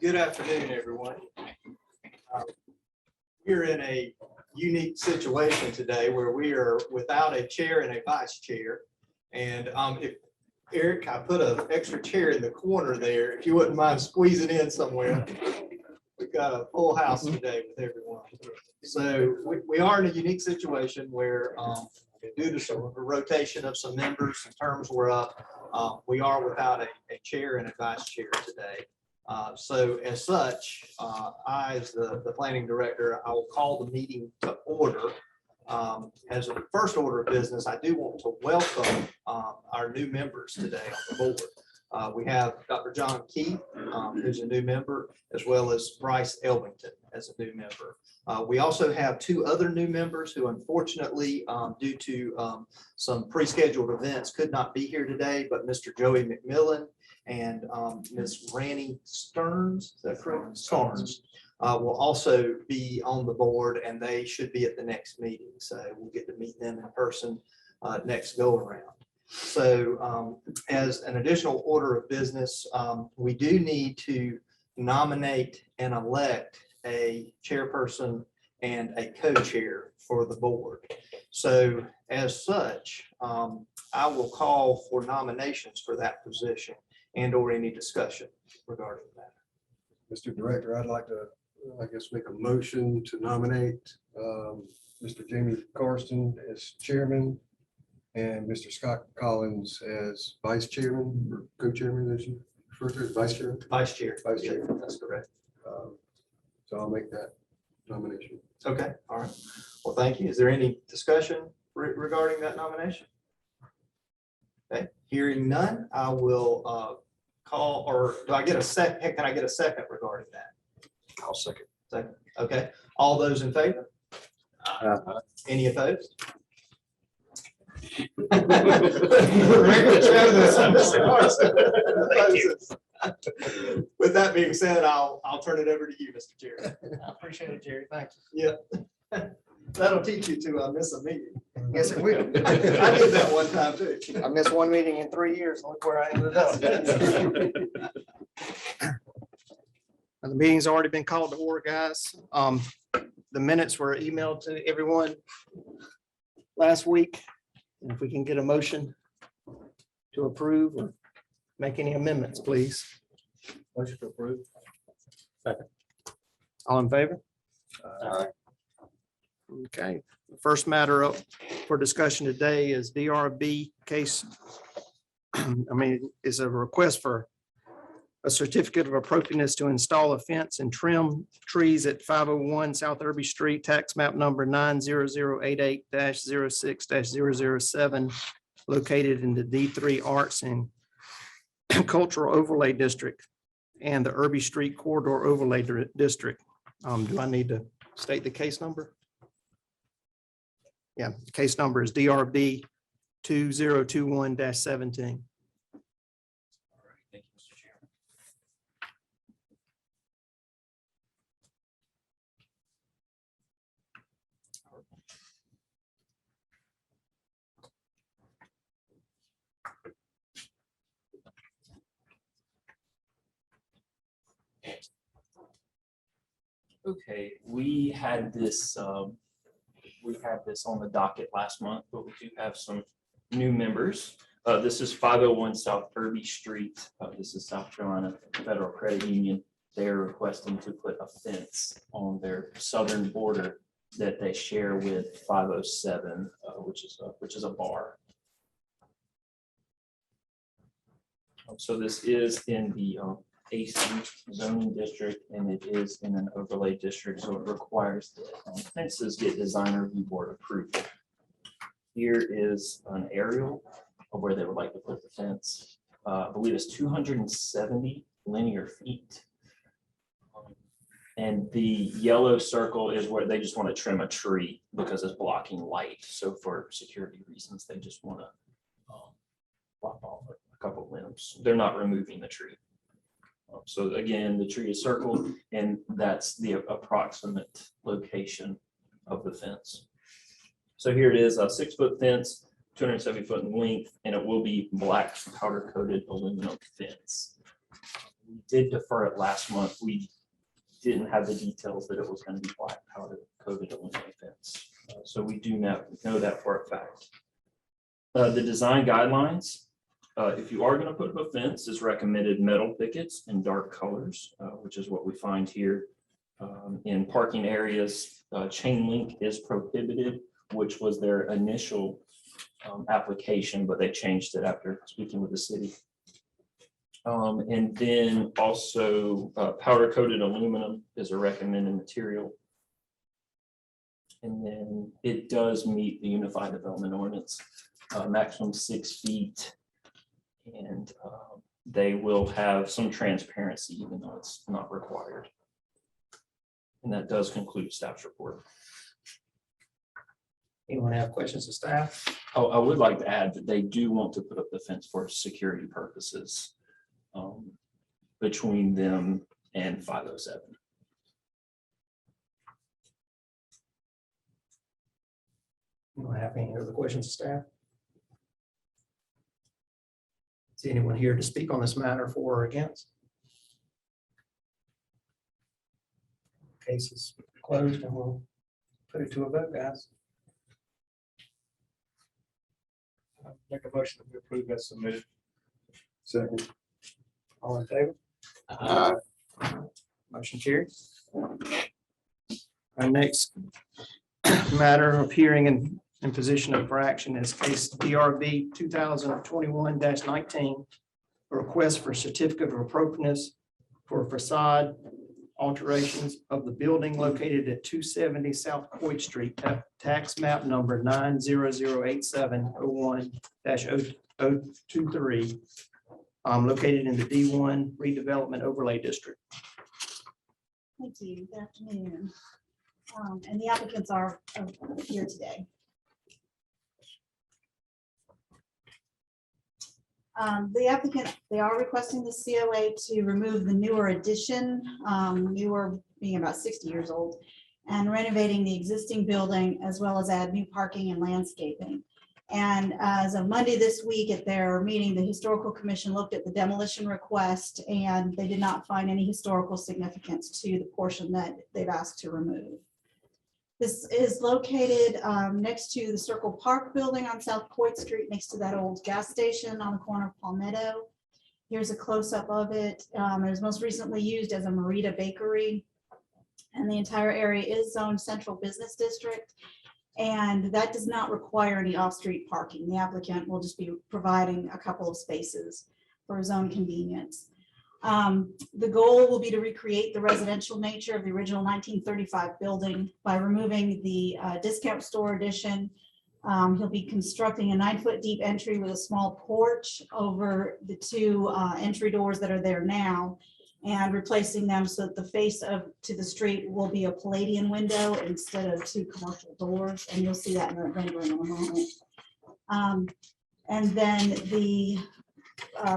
Good afternoon, everyone. We're in a unique situation today where we are without a chair and a vice chair. And if Eric, I put an extra chair in the corner there, if you wouldn't mind squeezing in somewhere. We've got a full house today with everyone. So we are in a unique situation where due to some rotation of some members, some terms were up, we are without a chair and a vice chair today. So as such, I, as the planning director, I will call the meeting to order. As a first order of business, I do want to welcome our new members today on the board. We have Dr. John Keith, who's a new member, as well as Bryce Elvington as a new member. We also have two other new members who unfortunately, due to some pre-scheduled events, could not be here today, but Mr. Joey McMillan and Ms. Ranny Stearns, is that correct? Stearns will also be on the board, and they should be at the next meeting. So we'll get to meet them in person next go around. So as an additional order of business, we do need to nominate and elect a chairperson and a co-chair for the board. So as such, I will call for nominations for that position and or any discussion regarding that. Mr. Director, I'd like to, I guess, make a motion to nominate Mr. Jamie Carston as chairman and Mr. Scott Collins as vice chairman or co-chairman, as you refer to as vice chairman. Vice chair. Vice chair. Yeah, that's correct. So I'll make that nomination. Okay, all right. Well, thank you. Is there any discussion regarding that nomination? Okay, hearing none, I will call, or do I get a second? Can I get a second regarding that? I'll second. Second. Okay, all those in favor? Any opposed? With that being said, I'll turn it over to you, Mr. Chair. I appreciate it, Jerry. Thank you. Yeah. That'll teach you to miss a meeting. Yes, it will. I did that one time too. I missed one meeting in 3 years. Look where I ended up. The meeting's already been called to order, guys. The minutes were emailed to everyone last week. And if we can get a motion to approve or make any amendments, please. Motion to approve. Second. All in favor? Okay, the first matter up for discussion today is DRB case. Is a request for a certificate of appropriateness to install a fence and trim trees at 501 South Irby Street, tax map number 90088-06-007, located in the D3 Arts and Cultural Overlay District and the Irby Street Corridor Overlay District. Do I need to state the case number? Yeah, the case number is DRB 2021-17. Thank you, Mr. Chairman. Okay, we had this on the docket last month, but we do have some new members. This is 501 South Irby Street. This is South Carolina Federal Credit Union. They're requesting to put a fence on their southern border that they share with 507, which is a bar. So this is in the AC zoning district, and it is in an overlay district, so it requires that fences get design review board approval. Here is an aerial of where they would like to put the fence. I believe it's 270 linear feet. And the yellow circle is where they just want to trim a tree because it's blocking light. So for security reasons, they just want to block off a couple of limbs. They're not removing the tree. So again, the tree is circled, and that's the approximate location of the fence. So here it is, a 6-foot fence, 270 foot in length, and it will be black powder coated aluminum fence. we did defer it last month. We didn't have the details that it was going to be black powder coated aluminum fence. So we do know that for a fact. The design guidelines, if you are going to put up a fence, is recommended metal pickets in dark colors, which is what we find here. In parking areas, chain link is prohibited, which was their initial application, but they changed it after speaking with the city. And then also powder coated aluminum is a recommended material. And then it does meet the Unified Development Ordinance, maximum 6 feet. And they will have some transparency, even though it's not required. And that does conclude staff's report. Anyone have questions of staff? Oh, I would like to add that they do want to put up the fence for security purposes between them and 507. Anyone have any other questions of staff? Is anyone here to speak on this matter for or against? Case is closed and we'll put it to a vote, guys. Make a motion to approve as submitted. Second. All in favor? Motion carried. Our next matter of hearing and position of for action is case DRB 2021-19. A request for certificate of appropriateness for facade alterations of the building located at 270 South Coit Street, tax map number 9008701-023, located in the D1 redevelopment overlay district. Thank you. Good afternoon. And the applicants are here today. The applicant, they are requesting the COA to remove the newer addition, newer being about 60 years old, and renovating the existing building as well as add new parking and landscaping. And as of Monday this week at their meeting, the Historical Commission looked at the demolition request and they did not find any historical significance to the portion that they've asked to remove. This is located next to the Circle Park building on South Coit Street, next to that old gas station on the corner of Palmetto. Here's a close-up of it. It was most recently used as a Marita bakery. And the entire area is zoned central business district. And that does not require any off-street parking. The applicant will just be providing a couple of spaces for his own convenience. The goal will be to recreate the residential nature of the original 1935 building by removing the discount store addition. He'll be constructing a 9-foot deep entry with a small porch over the two entry doors that are there now, and replacing them so that the face to the street will be a Palladian window instead of two commercial doors. And you'll see that in the rendering in a moment. And then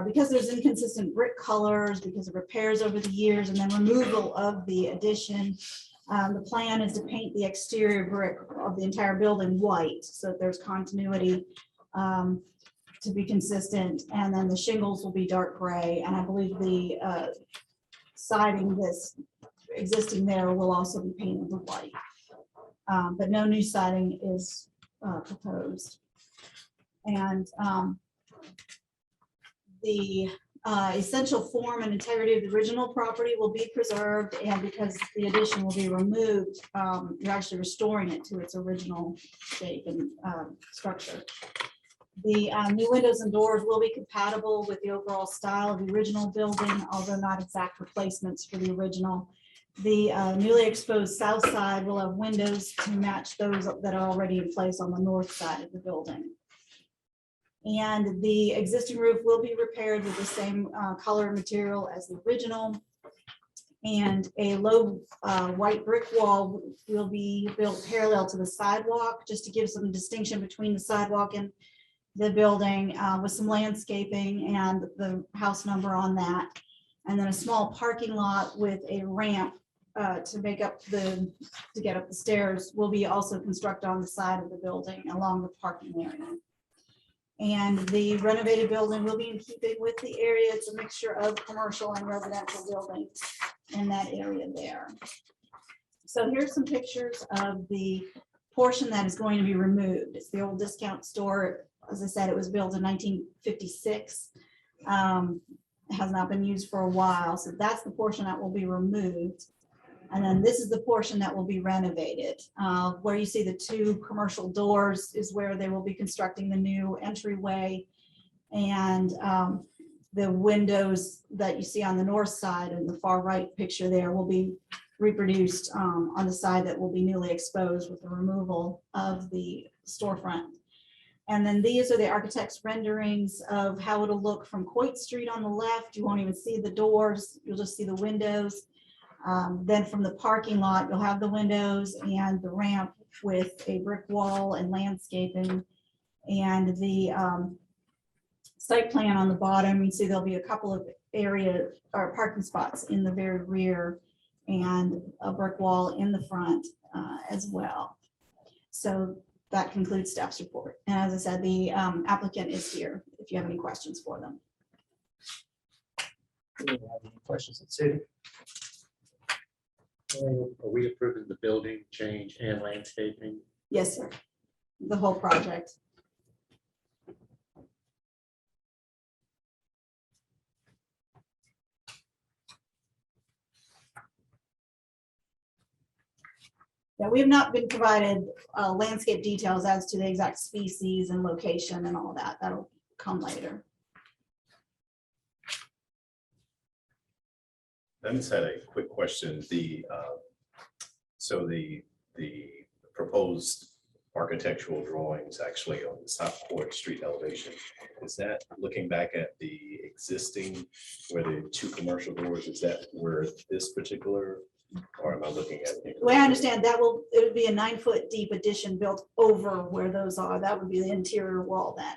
because there's inconsistent brick colors, because of repairs over the years, and then removal of the addition, the plan is to paint the exterior brick of the entire building white, so that there's continuity to be consistent. And then the shingles will be dark gray, and I believe the siding that's existing there will also be painted with white. But no new siding is proposed. And the essential form and integrity of the original property will be preserved, and because the addition will be removed, you're actually restoring it to its original shape and structure. The new windows and doors will be compatible with the overall style of the original building, although not exact replacements for the original. The newly exposed south side will have windows to match those that are already in place on the north side of the building. And the existing roof will be repaired with the same color and material as the original. And a low white brick wall will be built parallel to the sidewalk, just to give some distinction between the sidewalk and the building, with some landscaping and the house number on that. And then a small parking lot with a ramp to get up the stairs will be also constructed on the side of the building along the parking area. And the renovated building will be in keeping with the area. It's a mixture of commercial and residential buildings in that area there. So here's some pictures of the portion that is going to be removed. It's the old discount store. As I said, it was built in 1956. It has not been used for a while. So that's the portion that will be removed. And then this is the portion that will be renovated. Where you see the two commercial doors is where they will be constructing the new entryway. And the windows that you see on the north side and the far right picture there will be reproduced on the side that will be newly exposed with the removal of the storefront. And then these are the architect's renderings of how it'll look from Coit Street on the left. You won't even see the doors. You'll just see the windows. Then from the parking lot, you'll have the windows and the ramp with a brick wall and landscaping. And the site plan on the bottom, you see there'll be a couple of area or parking spots in the very rear and a brick wall in the front as well. So that concludes staff's report. And as I said, the applicant is here if you have any questions for them. Do you have any questions at city? Are we approving the building change and landscaping? Yes, sir. The whole project. Yeah, we have not been provided landscape details as to the exact species and location and all that. That'll come later. I just had a quick question. So the proposed architectural drawings actually on the South Court Street elevation, is that looking back at the existing where the two commercial doors, is that where this particular, or am I looking at? The way I understand that it would be a 9-foot deep addition built over where those are. That would be the interior wall then.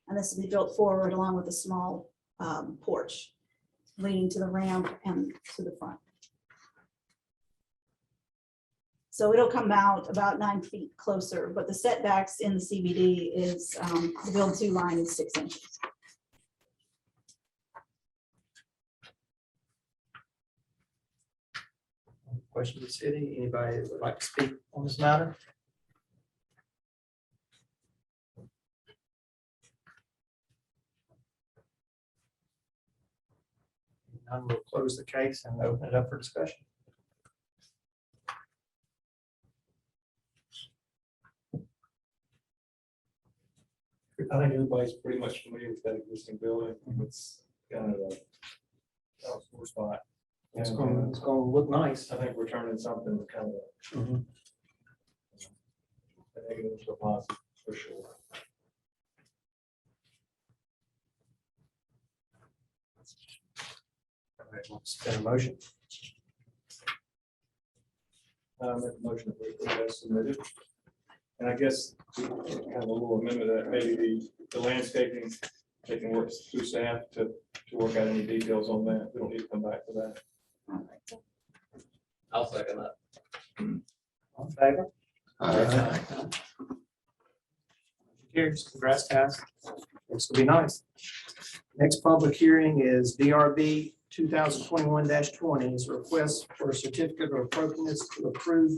And this would be built forward along with a small porch leading to the ramp and to the front. So it'll come out about 9 feet closer, but the setbacks in the CBD is the build to line is 6 inches. Question to the city, anybody would like to speak on this matter? None, we'll close the case and open it up for discussion. I think everybody's pretty much familiar with that existing building. It's kind of a sore spot. It's going to look nice. I think we're turning something kind of a negative to a positive for sure. All right, let's spin a motion. I make a motion that we approve as submitted. And I guess kind of a little amendment that maybe the landscaping, they can work through staff to work out any details on that. We don't need to come back to that. I'll second that. All in favor? Cheers, congrats, guys. This will be nice. Next public hearing is DRB 2021-20 is a request for a certificate of appropriateness to approve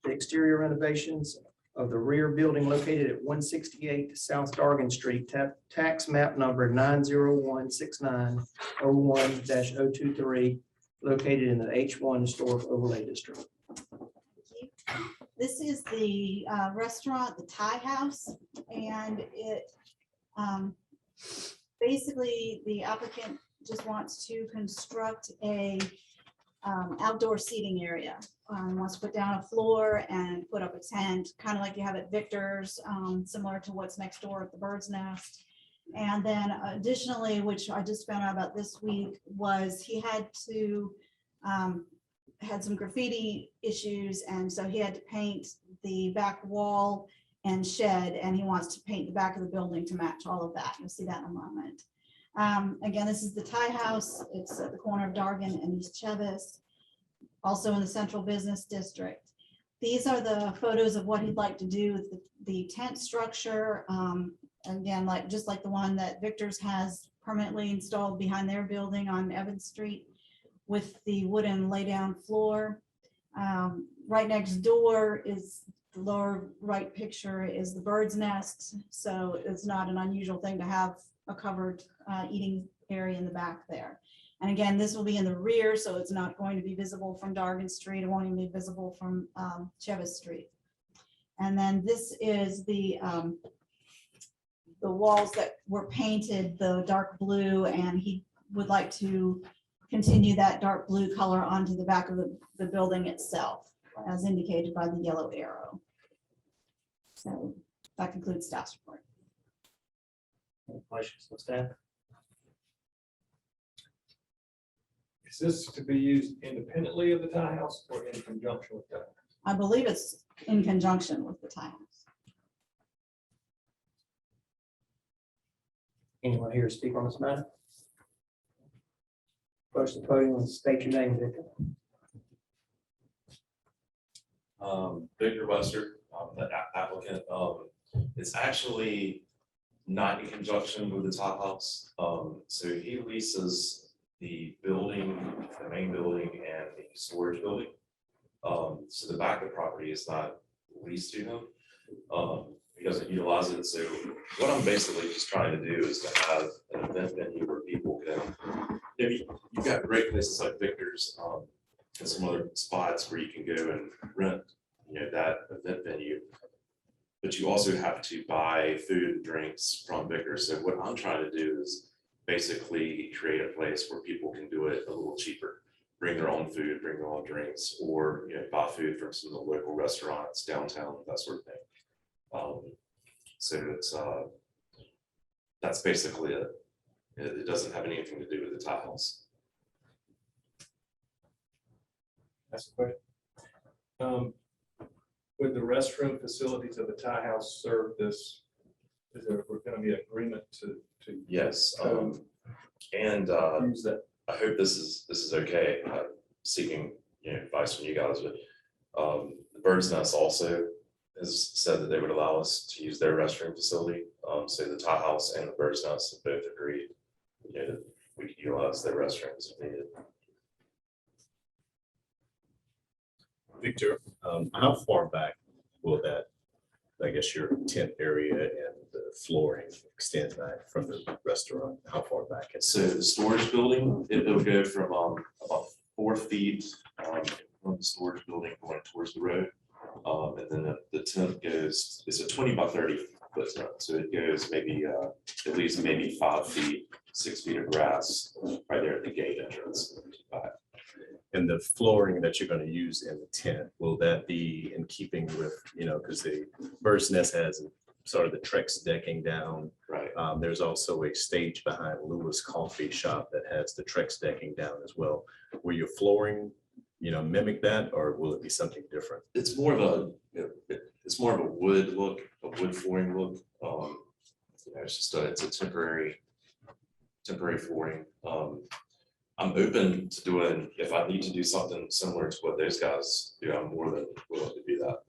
the exterior renovations of the rear building located at 168 South Dargan Street, tax map number 9016901-023, located in the H1 Historic Overlay District. This is the restaurant, the Thai House, and it basically the applicant just wants to construct a outdoor seating area. Wants to put down a floor and put up a tent, kind of like you have at Victor's, similar to what's next door at the Bird's Nest. And then additionally, which I just found out about this week, was he had to had some graffiti issues, and so he had to paint the back wall and shed, and he wants to paint the back of the building to match all of that. You'll see that in a moment. Again, this is the Thai House. It's at the corner of Dargan and East Chevis, also in the Central Business District. these are the photos of what he'd like to do with the tent structure. Again, just like the one that Victor's has permanently installed behind their building on Evans Street with the wooden lay-down floor. Right next door is the lower right picture is the bird's nest. So it's not an unusual thing to have a covered eating area in the back there. And again, this will be in the rear, so it's not going to be visible from Dargan Street. It won't even be visible from Chevis Street. And then this is the walls that were painted the dark blue, and he would like to continue that dark blue color onto the back of the building itself, as indicated by the yellow arrow. So that concludes staff's report. Any questions from staff? Is this to be used independently of the tie house or in conjunction with that? I believe it's in conjunction with the tie house. Anyone here to speak on this matter? Approach the podium and state your name, Victor. Victor Wester, the applicant. It's actually not in conjunction with the top house. So he leases the building, the main building and the storage building. So the back of the property is not leased to him. He doesn't utilize it. So what I'm basically just trying to do is to have an event venue where people can, you've got great places like Victor's, and some other spots where you can go and rent, that event venue. But you also have to buy food and drinks from Victor's. So what I'm trying to do is basically create a place where people can do it a little cheaper. Bring their own food, bring their own drinks, or buy food from some of the local restaurants downtown, that sort of thing. So it's that's basically it. It doesn't have anything to do with the tie house. That's the question. Would the restroom facilities of the tie house serve this? Is there going to be an agreement to Yes, and use that? I hope this is okay. I'm seeking advice from you guys, but the Bird's Nest also has said that they would allow us to use their restroom facility. So the tie house and the Bird's Nest have both agreed that we could utilize their restrooms if needed. Victor, how far back will that, I guess, your tent area and the flooring extend back from the restaurant? How far back? So the storage building, it'll go from about 4 feet from the storage building going towards the road. And then the tent goes, it's a 20 by 30 foot tent. So it goes maybe at least maybe 5 feet, 6 feet of grass right there at the gate entrance. And the flooring that you're going to use in the tent, will that be in keeping with, because the Bird's Nest has sort of the Trex decking down. Right. There's also a stage behind Lewis Coffee Shop that has the Trex decking down as well. Will your flooring, mimic that, or will it be something different? It's more of a wood look, a wood flooring look. It's just it's a temporary flooring. I'm open to doing, if I need to do something similar to what those guys do, I'm more than willing to do that.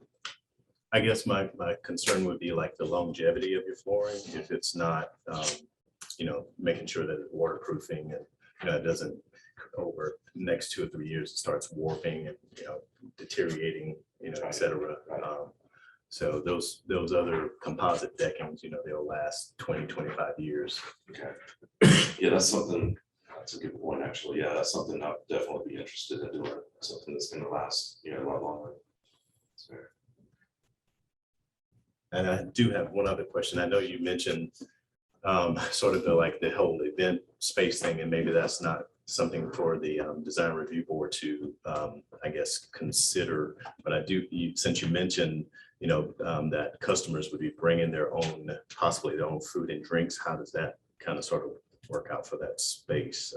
I guess my concern would be like the longevity of your flooring, if it's not, making sure that it's waterproofing and, it doesn't over the next 2 or 3 years, it starts warping and, deteriorating, et cetera. Right. So those other composite deckings, they'll last 20, 25 years. Okay. Yeah, that's a good point, actually. Yeah, that's something I'd definitely be interested in doing, something that's going to last, a lot longer. So. And I do have one other question. I know you mentioned sort of the whole event space thing, and maybe that's not something for the design review board to, I guess, consider. But since you mentioned, that customers would be bringing possibly their own food and drinks, how does that kind of sort of work out for that space?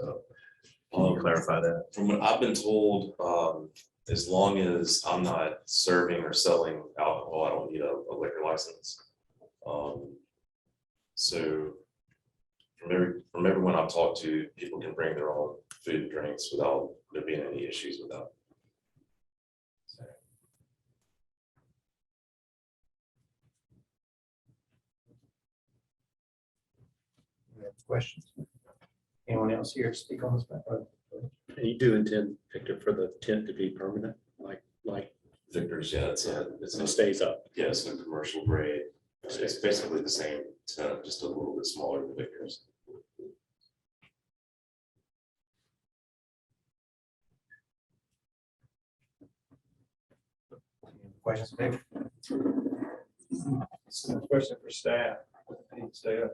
Can you clarify that? From what I've been told, as long as I'm not serving or selling alcohol, I don't need a liquor license. So from everyone I've talked to, people can bring their own food and drinks without there being any issues with that. Questions? Anyone else here to speak on this matter? And you do intend, Victor, for the tent to be permanent, like Victor's, yeah, it's it a, stays up? yeah, it's a commercial grade. It's basically the same tent, just a little bit smaller than Victor's. Questions, Dave? So a question for staff. Staff,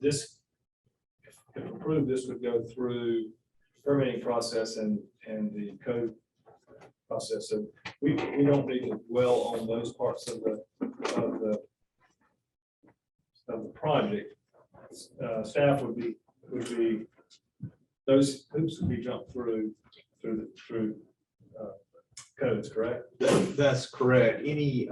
this, if approved, this would go through permitting process and the code process. So we don't need to dwell on those parts of the project. Staff would be, those hoops would be jumped through codes, correct? That's correct. Any,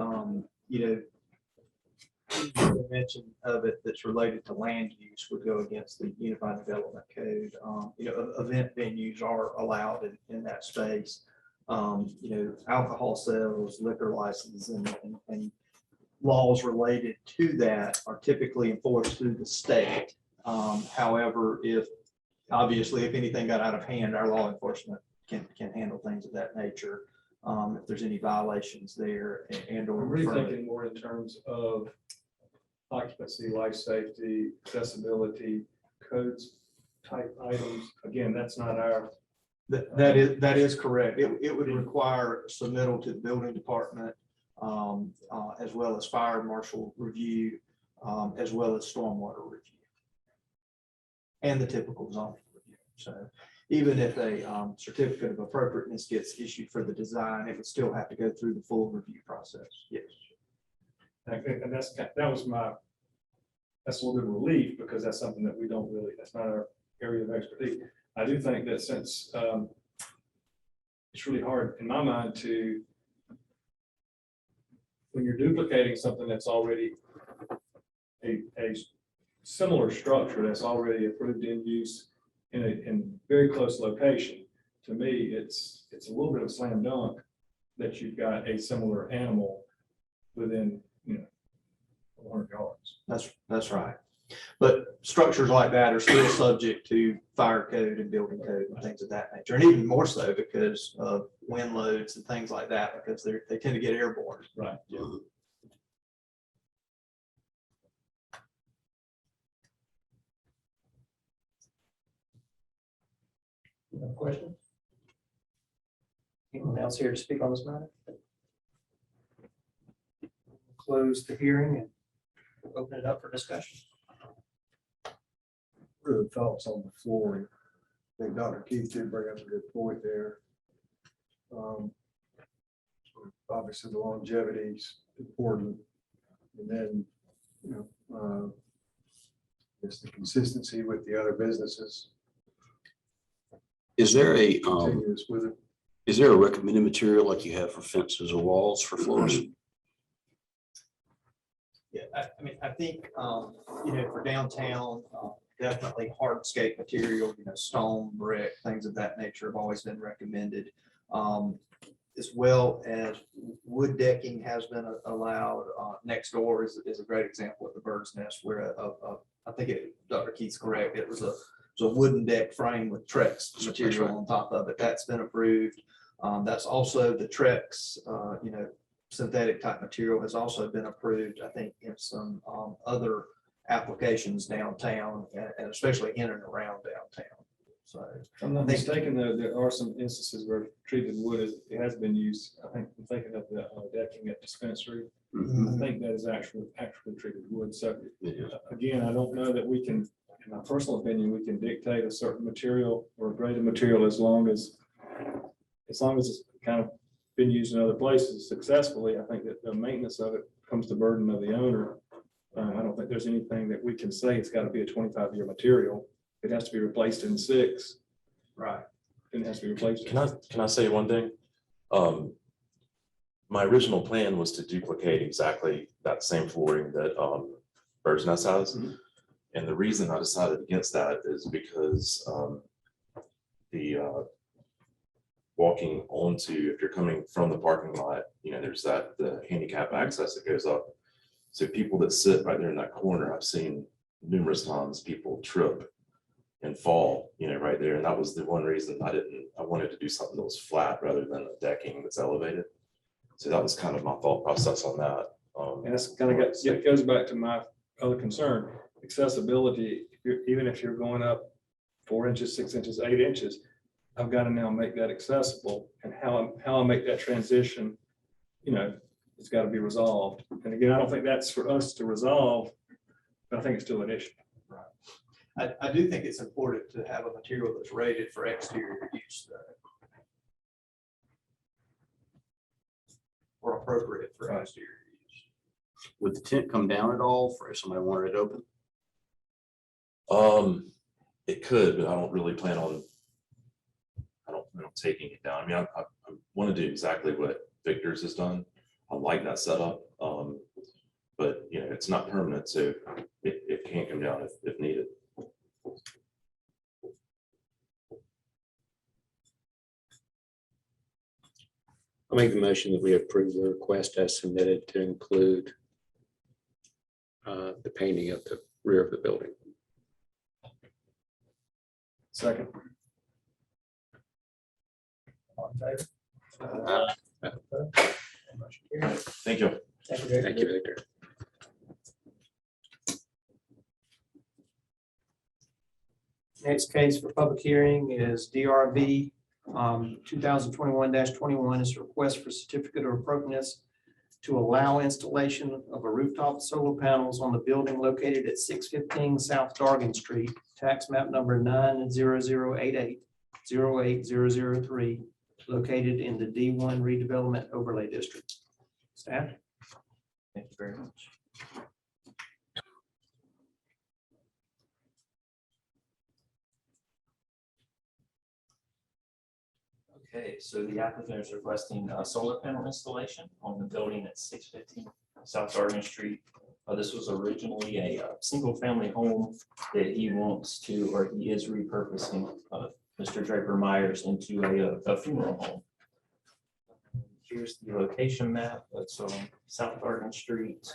mention of it that's related to land use would go against the Unified Development Code. Event venues are allowed in that space. Alcohol sales, liquor license, and laws related to that are typically enforced through the state. However, if anything got out of hand, our law enforcement can handle things of that nature. If there's any violations there and or. I'm really thinking more in terms of occupancy, life safety, accessibility, codes type items. Again, that's not our. That is correct. It would require submittal to the building department, as well as fire marshal review, as well as stormwater review. And the typical zoning review. So even if a certificate of appropriateness gets issued for the design, it would still have to go through the full review process. Yes. And that's a little bit of relief because that's something that we don't really, that's not our area of expertise. I do think that since it's really hard in my mind to, when you're duplicating something that's already a similar structure that's already approved in use in a very close location, to me, it's a little bit of a slam dunk that you've got a similar animal within, 100 yards. That's right. But structures like that are still subject to fire code and building code and things of that nature, and even more so because of wind loads and things like that, because they tend to get airborne. Right. Yeah. No question? Anyone else here to speak on this matter? Close the hearing and open it up for discussion. What are the thoughts on the flooring? I think Dr. Keith did bring up a good point there. Obviously, the longevity is important. And then, it's the consistency with the other businesses. Is there a, Continuous with it. is there a recommended material like you have for fences or walls for floors? Yeah, I think, for downtown, definitely hardscape material, stone, brick, things of that nature have always been recommended. As well as wood decking has been allowed. Next door is a great example of the bird's nest where I think Dr. Keith's correct. It was a wooden deck frame with Trex material on top of it. That's been approved. That's also the Trex, synthetic type material has also been approved, I think, in some other applications downtown, and especially in and around downtown. So If I'm not mistaken, though, there are some instances where treated wood it has been used. I think I'm thinking of the decking at dispensary. I think that is actually treated wood. So again, I don't know that we can, in my personal opinion, we can dictate a certain material or a grade of material as long as it's kind of been used in other places successfully. I think that the maintenance of it comes the burden of the owner. I don't think there's anything that we can say it's got to be a 25-year material. It has to be replaced in 6. right. It has to be replaced. Can I say one thing? My original plan was to duplicate exactly that same flooring that Bird's Nest has. Mhm. And the reason I decided against that is because the walking onto, if you're coming from the parking lot, there's the handicap access that goes up. So people that sit right there in that corner, I've seen numerous times people trip and fall, right there. And that was the one reason I wanted to do something that was flat rather than a decking that's elevated. So that was kind of my thought process on that. And that's kind of it goes back to my other concern, accessibility. Even if you're going up 4 inches, 6 inches, 8 inches, I've got to now make that accessible, and how I make that transition, it's got to be resolved. And again, I don't think that's for us to resolve, but I think it's still an issue. I do think it's important to have a material that's rated for exterior use, though. Or appropriate for Right. exterior use. Would the tent come down at all for if somebody wanted it open? It could, but I don't really plan on, taking it down. I mean, I want to do exactly what Victor's has done. I like that setup. But it's not permanent, so it can come down if needed. I'll make the motion that we approve the request as submitted to include the painting of the rear of the building. Second. All in favor? Motion carries. Thank you. Thank you, Victor. Thank you, Victor. Next case for public hearing is DRB 2021-21 is a request for certificate of appropriateness to allow installation of a rooftop solar panels on the building located at 615 South Dargan Street, tax map number 90088-08003, located in the D1 redevelopment overlay district. Staff? Thank you very much. Okay, so the applicant is requesting a solar panel installation on the building at 615 South Dargan Street. This was originally a single-family home that he wants to, or he is repurposing Mr. Draper Myers into a funeral home. Here's the location map. It's on South Dargan Street,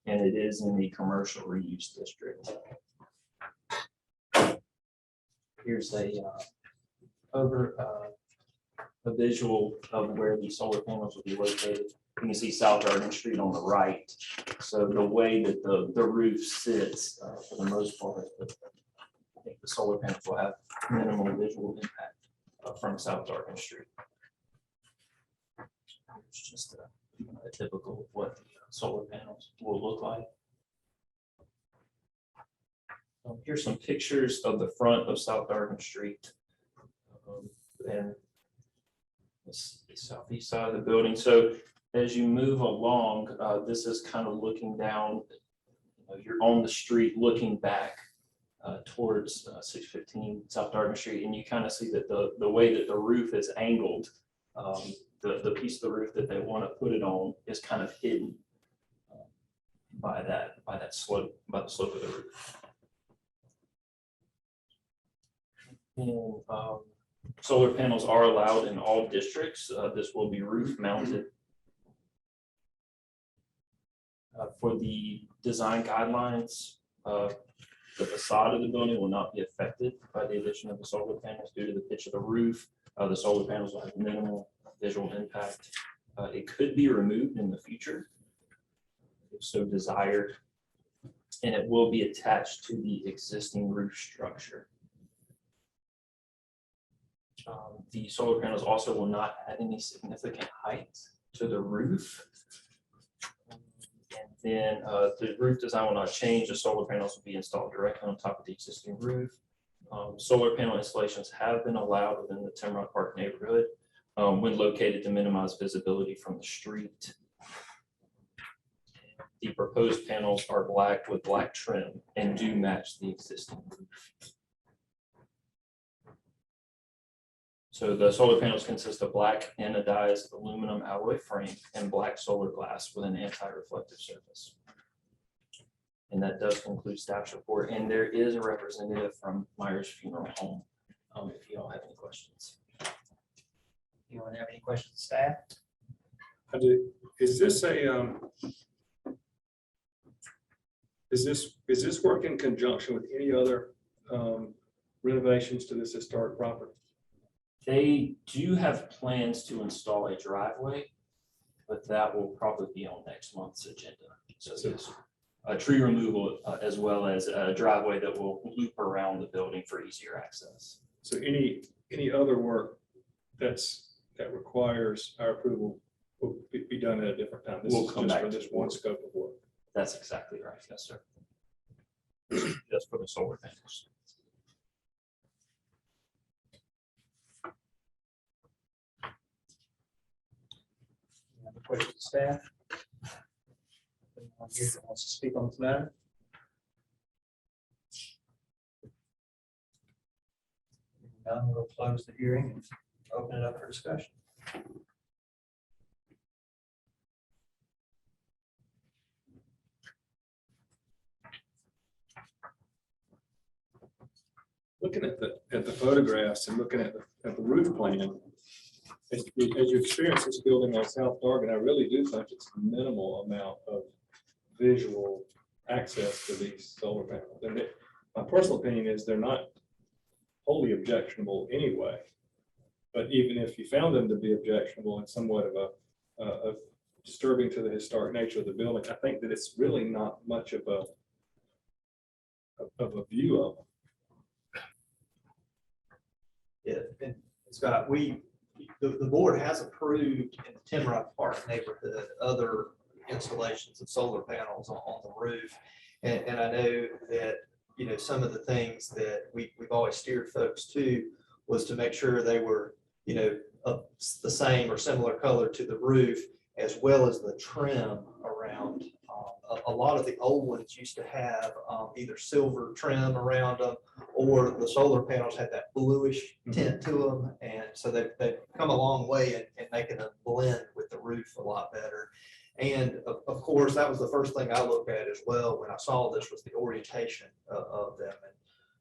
and it is in the commercial reuse district. Here's a visual of where the solar panels will be located. You can see South Dargan Street on the right. So the way that the roof sits, for the most part, I think the solar panels will have minimal visual impact from South Dargan Street. It's just a typical of what the solar panels will look like. Here's some pictures of the front of South Dargan Street. And the southeast side of the building. So as you move along, this is kind of looking down. You're on the street looking back towards 615 South Dargan Street, and you kind of see that the way that the roof is angled, the piece of the roof that they want to put it on is kind of hidden by that slope, by the slope of the roof. And, solar panels are allowed in all districts. This will be roof mounted. For the design guidelines, the facade of the building will not be affected by the addition of the solar panels due to the pitch of the roof. The solar panels will have minimal visual impact. It could be removed in the future if so desired, and it will be attached to the existing roof structure. The solar panels also will not add any significant height to the roof. And then the roof design will not change. The solar panels will be installed directly on top of the existing roof. Solar panel installations have been allowed within the Timrock Park neighborhood when located to minimize visibility from the street. The proposed panels are black with black trim and do match the existing roof. So the solar panels consist of black anodized aluminum alloy frame and black solar glass with an anti-reflective surface. And that does conclude staff's report. And there is a representative from Myers Funeral Home, if you all have any questions. Anyone have any questions, staff? I do. Is this a Is this work in conjunction with any other renovations to this historic property? They do have plans to install a driveway, but that will probably be on next month's agenda. So yes, a tree removal as well as a driveway that will loop around the building for easier access. So any other work that requires our approval will be done at a different time. This We'll is come just back for to this the one board. scope of work. That's exactly right. Yes, sir. Just for the solar panels. Any other questions, staff? Anyone here that wants to speak on this matter? None, we'll close the hearing and open it up for discussion. Looking at the photographs and looking at the roof plan, as you experience this building on South Dargan, I really do think it's a minimal amount of visual access to these solar panels. And my personal opinion is they're not wholly objectionable anyway. But even if you found them to be objectionable and somewhat of a disturbing to the historic nature of the building, I think that it's really not much of a view of them. Yeah, and Scott, the board has approved in the Timrock Park neighborhood, other installations of solar panels on the roof. And I know that, you know, some of the things that we've always steered folks to was to make sure they were, you know, the same or similar color to the roof, as well as the trim around. A lot of the old ones used to have either silver trim around them, or the solar panels had that bluish tint to them. And so they've come a long way in making them blend with the roof a lot better. And of course, that was the first thing I looked at as well when I saw this, was the orientation of them.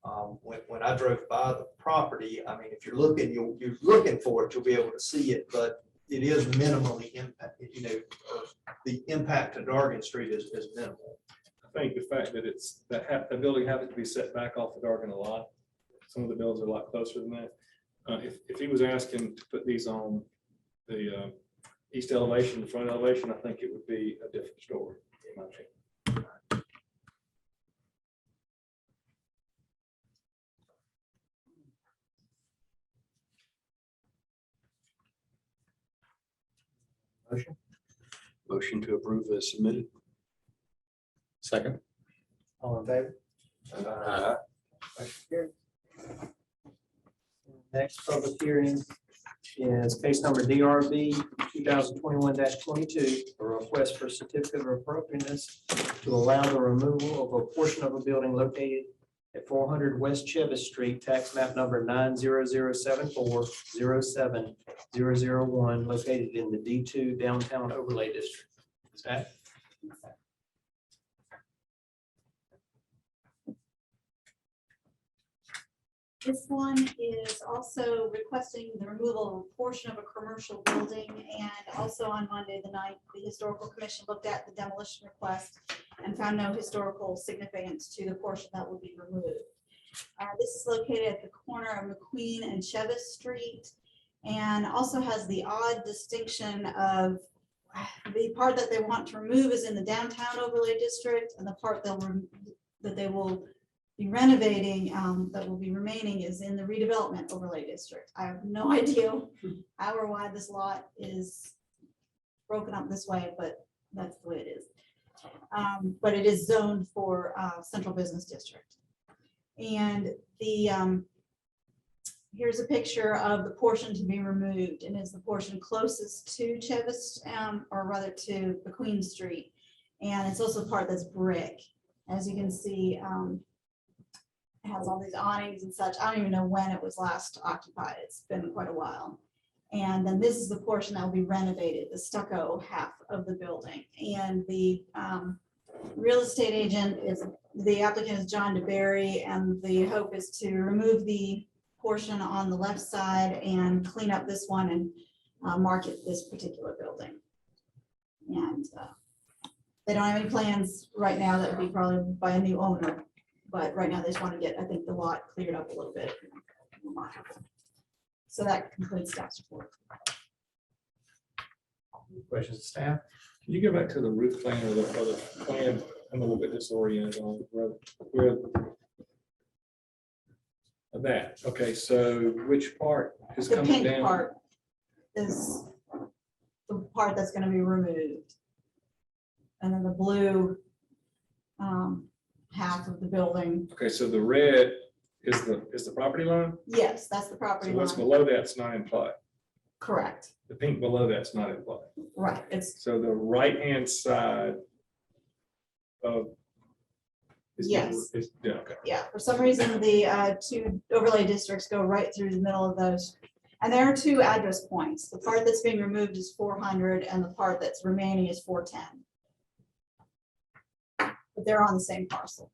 And when I drove by the property, I mean, if you're looking, you're looking for it, you'll be able to see it, but it is minimally impacted, you know, the impact to Dargan Street is minimal. I think the fact that the building happens to be set back off the Dargan a lot. Some of the buildings are a lot closer than that. If he was asking to put these on the east elevation, the front elevation, I think it would be a different story, in my opinion. Motion to approve as submitted. Second. All in favor? Motion carries. Next public hearing is case number DRB 2021-22, a request for certificate of appropriateness to allow the removal of a portion of a building located at 400 West Chevis Street, tax map number 90074-07001, located in the D2 Downtown Overlay District. Zach? This one is also requesting the removal of a portion of a commercial building, and also on Monday the 9th, the Historical Commission looked at the demolition request and found no historical significance to the portion that will be removed. This is located at the corner of McQueen and Chevis Street, and also has the odd distinction of the part that they want to remove is in the downtown overlay district, and the part that they will be renovating, that will be remaining, is in the redevelopment overlay district. I have no idea how or why this lot is broken up this way, but that's the way it is. But it is zoned for central business district. And the here's a picture of the portion to be removed, and is the portion closest to Chevis, or rather to the Queen Street. And it's also the part that's brick. As you can see, it has all these awnings and such. I don't even know when it was last occupied. It's been quite a while. And then this is the portion that will be renovated, the stucco half of the building. And the real estate agent is, the applicant is John DeBerry, and the hope is to remove the portion on the left side and clean up this one and market this particular building. And They don't have any plans right now. That would be probably by a new owner. But right now they just want to get, I think, the lot cleared up a little bit. So that concludes staff's report. Questions of staff? Can you go back to the roof plan or the plan? I'm a little bit disoriented on where of that. Okay, so which part is The coming pink down? part is the part that's gonna be removed. And then the blue half of the building, Okay, so the red is the property line? yes, that's the So property what's line, below that's not implied. correct, The pink below that's not implied. right, it's, So the right-hand side of. Yes. Yeah, okay. yeah, for some reason, the two overlay districts go right through the middle of those. And there are two address points, the part that's being removed is 400 and the part that's remaining is 410. But they're on the same parcel.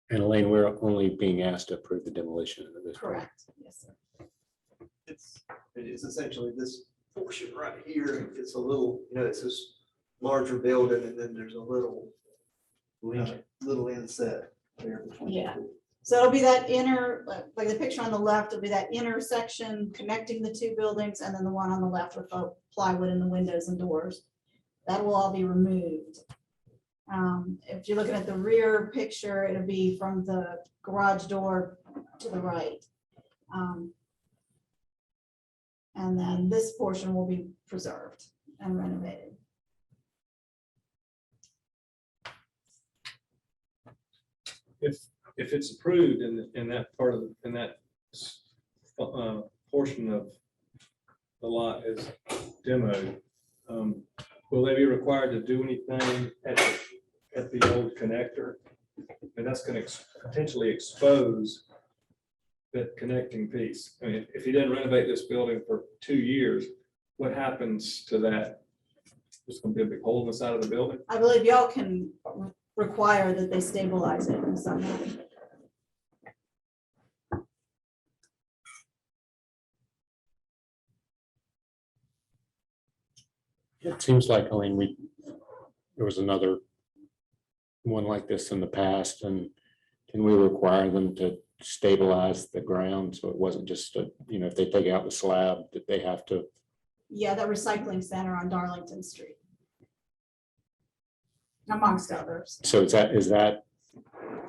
And Elaine, we're only being asked to approve the demolition of this. Correct, yes, sir. It is essentially this portion right here. It's a little, it's this larger building and then there's a little inset there between. Yeah. So it'll be that inner, like the picture on the left, will be that intersection connecting the two buildings, and then the one on the left with the plywood in the windows and doors. That will all be removed. If you're looking at the rear picture, it'll be from the garage door to the right. And then this portion will be preserved and renovated. If it's approved in that part of, in that portion of the lot is demoed, will they be required to do anything at the old connector? And that's going to potentially expose that connecting piece. I mean, if you didn't renovate this building for 2 years, what happens to that? There's going to be a big hole in the side of the building. I believe y'all can require that they stabilize it in some way. It seems like, Elaine, there was another one like this in the past, and can we require them to stabilize the ground so it wasn't just if they take out the slab that they have to? Yeah, that recycling center on Darlington Street. Amongst others. So is that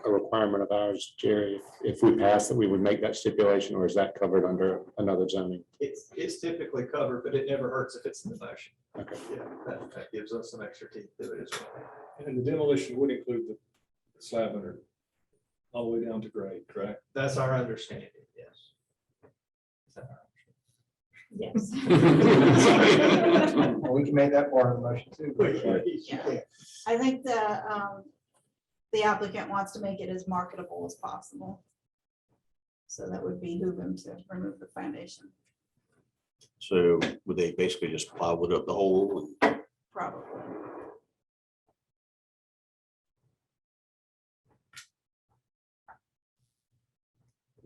a requirement of ours, Jerry? If we pass that, we would make that stipulation, or is that covered under another zoning? It's typically covered, but it never hurts if it's in the motion. Okay. Yeah, that gives us some extra teeth to it as well. And the demolition would include the slab under all the way down to grade, correct? That's our understanding, yes. Yes. Well, we can make that part of the motion too. Yeah. I think the applicant wants to make it as marketable as possible. So that would behoove him to remove the foundation, So would they basically just plywood up the hole? probably.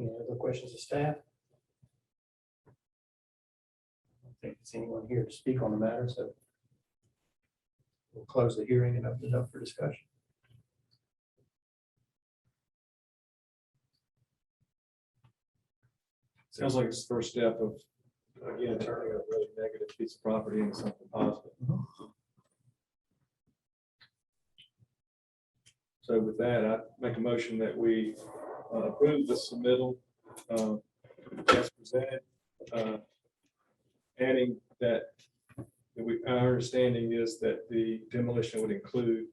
Any other questions of staff? I don't think there's anyone here to speak on the matter, so we'll close the hearing and open it up for discussion. Sounds like it's the first step of, again, turning a really negative piece of property into something positive. So with that, I make a motion that we approve the submittal as presented, adding that our understanding is that the demolition would include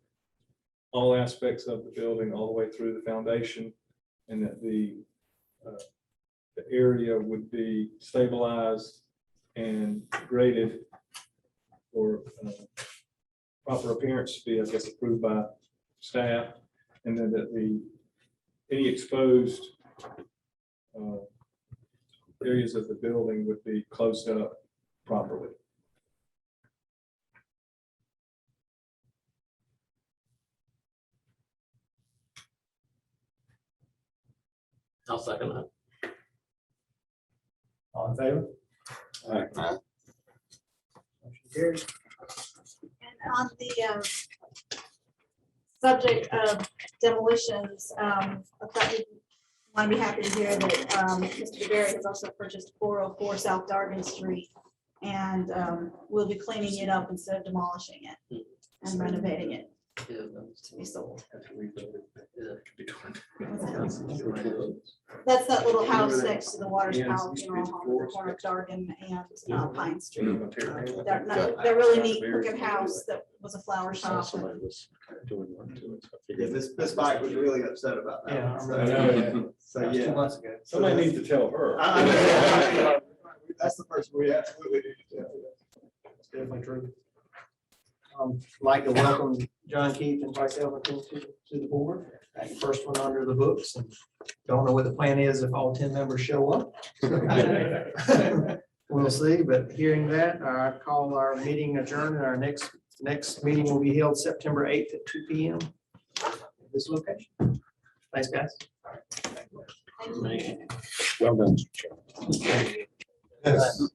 all aspects of the building all the way through the foundation, and that the area would be stabilized and graded for proper appearance to be, I guess, approved by staff, and then that any exposed areas of the building would be closed up properly. I'll second that. All in favor? Aye. Motion carries. on the subject of demolitions, I thought you'd want to be happy to hear that Mr. DeBerry has also purchased 404 South Dargan Street. And we'll be cleaning it up instead of demolishing it and renovating it to be sold. That's that little house next to the Waters Powell Funeral Home, at the corner of Dargan and Pine Street. They're really neat looking house that was a flower shop. Somebody was doing one to it. so I Yeah, figured- Miss Mike was really upset about that. Yeah, I one. remember So, that. So, yeah. 2 months ago. Somebody needs to tell her. That's the person we absolutely need to tell. That's definitely true. Like to welcome John Keith and Bryce Elverton to the board. First one under the books, and don't know what the plan is if all 10 members show up. We'll see, but hearing that, I call our meeting adjourned, and our next meeting will be held September 8th at 2 p.m. at this location. Thanks, guys. Well done. Mr. Chairman. Yes.